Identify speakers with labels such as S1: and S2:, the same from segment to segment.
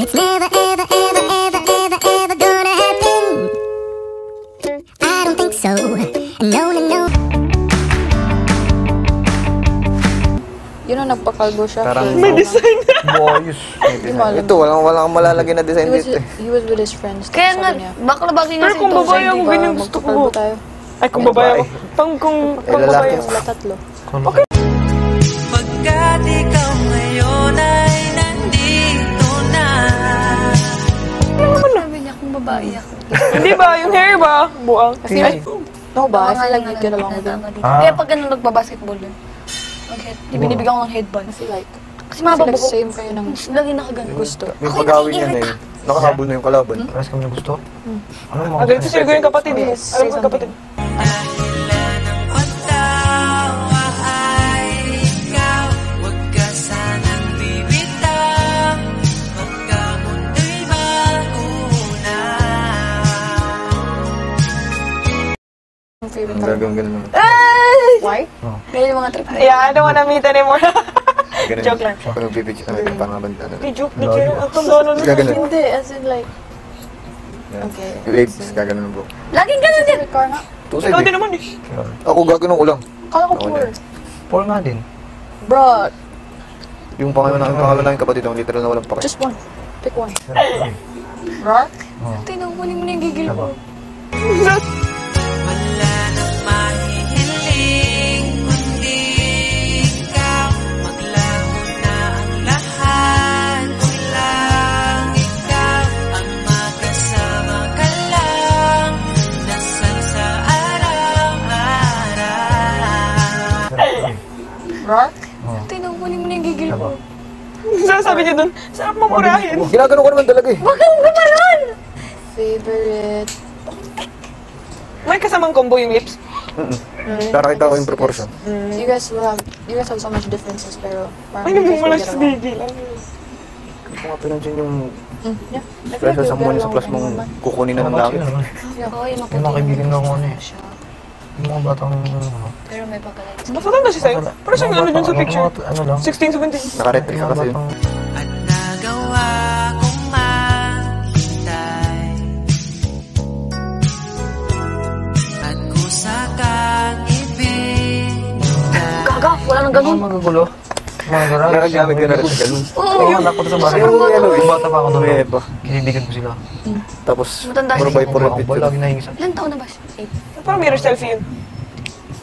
S1: it's never, ever, ever, ever, ever, ever gonna happen. I don't think so. No, no, no.
S2: Yun ang nagpakalbo siya.
S3: Parang
S4: May design.
S3: boyos. Ito, walang malalagay na design dito eh.
S2: He was with his friends.
S5: Kaya nga, baka bagay nga
S4: Pero kung babae ako, ganyan gusto ko.
S2: Magpakalbo tayo.
S4: Ay, kung babae ako. Kung babae ako.
S2: Sila tatlo.
S4: Okay.
S6: Pagkat ikaw ngayon ay nandito na.
S5: Sabi niya kung babae ako.
S4: Hindi ba? Yung hair ba? Buang.
S2: I feel like, no ba? I feel like you get along with them.
S5: Kaya pag ganun nagbabasketball yun. Binibigyan ko ng headband.
S2: I feel like,
S5: Kasi mababuko.
S2: same kayo ng
S5: Lagi nakaganon.
S2: gusto.
S3: Yung pagawin yan eh. Nakahabol na yung kalaban.
S7: Parehas kami na gusto. Ano mo?
S4: Ah, ganito sila yung kapatid mo.
S2: Yes,
S4: Alam ko yung kapatid.
S6: Dahilan ng pagtawa ay ikaw. Huwag ka sanang bibitaw. Pagkamundo'y mag-una.
S2: Ang favorite
S3: Ang
S2: time.
S3: gagawin ganun naman.
S2: Why?
S5: Kaya yung mga trip.
S4: Yeah, I don't wanna meet anymore.
S3: Ganun.
S4: Joke lang.
S3: Pag magpipicture na ito, parang banda na.
S4: Di joke, di kayo. Ang tondo nun.
S3: Gaganon.
S2: Hindi, as in like,
S3: Yan.
S2: okay.
S3: Yung apes, gaganon bro.
S5: Laging ganun din.
S2: Car nga.
S3: Tusay
S4: Ikaw din
S3: eh.
S4: naman eh.
S3: Ako gaganon ko lang.
S2: Kala ko
S3: Ako
S2: poor.
S7: Paul nga din.
S2: Bro,
S3: Yung pangalan ng kapatid, ang literal na walang pake.
S2: just one. Pick one. Rock?
S5: Tinukunin mo na yung gigil ko.
S6: Wala nang mahihiling kundi ikaw. Maglaho na ang lahat. Walang ikaw ang magkasama ka lang. Nasaan sa araw-araw.
S2: Rock?
S5: Tinukunin mo na yung gigil ko.
S4: Sasabi niya dun, sarap mamurahin.
S3: Ginaganon ko naman talaga eh.
S5: Huwag kang gumanon!
S2: Favorite.
S4: May kasamang combo yung lips.
S3: Para kita ko yung proportion.
S2: You guys have so much differences, pero parang
S4: Ay,
S2: you guys will
S4: namumula
S2: get
S4: sa
S2: along.
S4: gigil.
S3: Kung nga pinansin yung
S2: Yeah. I feel
S3: pressure
S2: like
S3: sa
S2: we'll
S3: muna
S2: get
S3: sa
S2: along
S3: plus
S2: with
S3: mong
S2: anyone.
S3: kukunin na ng langit.
S5: Oo, yung
S7: Yung mga
S5: maputi.
S7: kaibigan ko ano eh. Yung mga batang ano.
S5: Pero may pagkalayas.
S4: Mas matanda siya sa'yo. Pero siya ano dun sa picture.
S7: Ano lang.
S4: 16, 17.
S3: Nakaretry ka kasi yun.
S6: At nagawa kong maghintay. At kusa kang ibigay.
S5: Gaga, wala nang ganun.
S7: Mga magugulo. Mga garage.
S3: Nakagamit ka na rin sa ganun.
S7: Oo, anak ko sa bahay.
S3: Yung ano eh.
S7: Kung bata pa ako doon.
S3: May pa.
S7: Kinidigan ko sila.
S3: Tapos,
S5: Matanda
S3: puro
S5: siya.
S3: by puro
S7: Ako
S3: repeat
S7: boy,
S3: yun.
S7: lagi nahingisan.
S5: Ilan taon na ba siya? 8?
S4: Parang mirror selfie yun.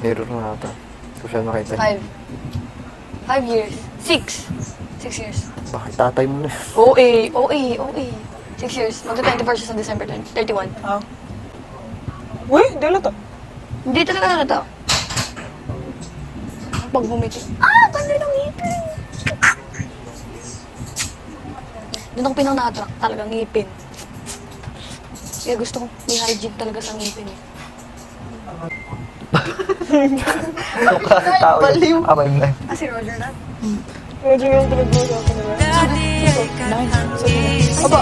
S3: Mirror na ata. Ito siya nakita.
S5: 5. 5 years. 6. 6 years.
S3: Bakit tatay mo na?
S5: OA. 6 years. Magta-24 siya sa December 31.
S4: Uy, di alata.
S5: Hindi talaga nalata. Pag bumiti. Ganda ng ngipin. Doon ako pinang-na-attract talaga ngipin. Kaya gusto ko may hygiene talaga sa ngipin eh.
S7: Tao yun. Ah, may life.
S5: Si Roger na?
S4: Medyo yung pinag-usapan nila.
S6: Dati ay katangis.
S4: Aba,